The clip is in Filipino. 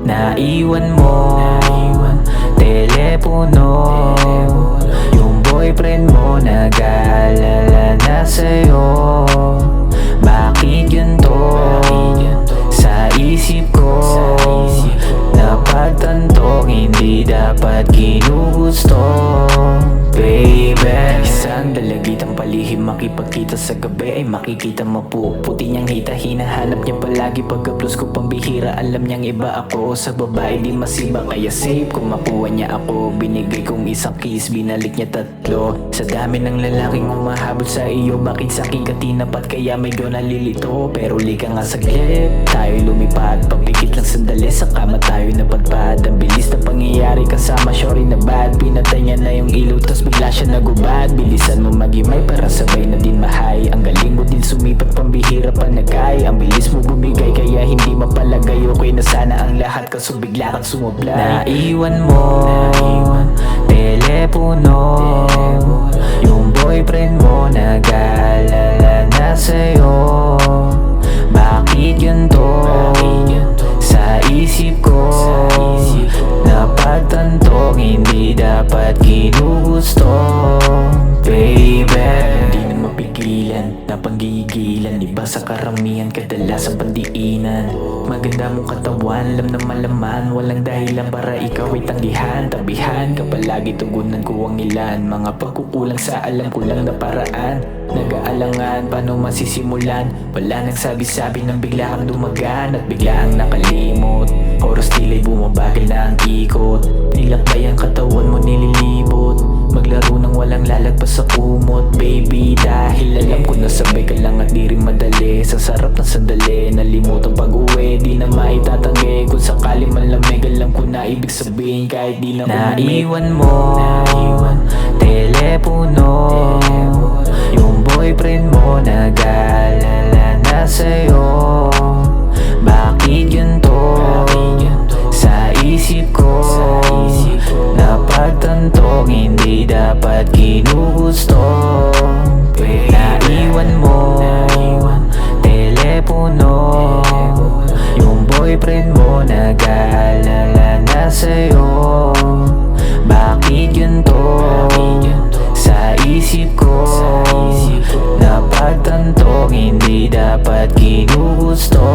Naiwan mo telepono, yung boyfriend mo nag-aalala na sa'yo. Bakit ganito sa isip ko? Napagtantong hindi dapat ginugusto, baby. Isang dalagitang palihim, makipagkita sa gabi ay makikita mapuputi niyang hita. Hinahanap niya palagi pagka-plus ko pambihira. Alam niyang iba ako sa babae, di masiba. Kaya safe kung makuha niya ako. Binigay kong isang kiss, binalik niya 3. Sa dami ng lalaking umahabol sa iyo, bakit sa akin ka tinapat? Kaya medyo nalilito, pero lika nga saglit. Tayo lumipad, papikit lang sandali, sa kama tayo napadpad. Ang bilis na pangyayari kasama shorty na bad. Pinatay niya na yung ilaw, tas bigla siya nagubad. Bilisan mo magimay para sabay na din mahay. Ang galing mo din sumipat, pambihira pa nagay. Ang bilis mo bumigay, kaya hindi mapalagay. Okay na sana ang lahat, kaso bigla kang sumablay. Naiwan mo telepono, yung boyfriend mo nag-aalala na sa'yo. Bakit ganito sa isip ko? Napagtantong hindi dapat ginugusto, baby. Hindi na mapigilan, napanggigilan. Iba sa karamihan, kadalasan pandiinan. Maganda mong katawan, alam na malaman. Walang dahilan para ikaw ay tanggihan. Tabihan ka palagi, tugunan ko ang ilan. Mga pagkukulang sa alam ko lang na paraan. Nag-aalangan, paano masisimulan? Wala nang sabi-sabi nang bigla kang dumagan. At bigla ang nakalimot, oras tila'y bumabagal na ang ikot. Nilakbay ang katawan mo, nililibot. Maglaro nang walang lalagpas sa kumot, baby. Dahil alam ko na sabay ka lang at di rin madali. Sa sarap ng sandali, nalimutan pag-uwi. Di na maitatanggi, kung sakali man lamig. Alam ko na ibig sabihin kahit di na naiwan mo telepono, yung boyfriend mo nag-aalala na sa'yo. Bakit ganito sa isip ko? Napagtantong hindi dapat ginugusto, naiwan mo telepono, yung boyfriend mo nag-aalala na sa'yo. Bakit ganito sa isip ko? Napagtantong hindi dapat ginugusto.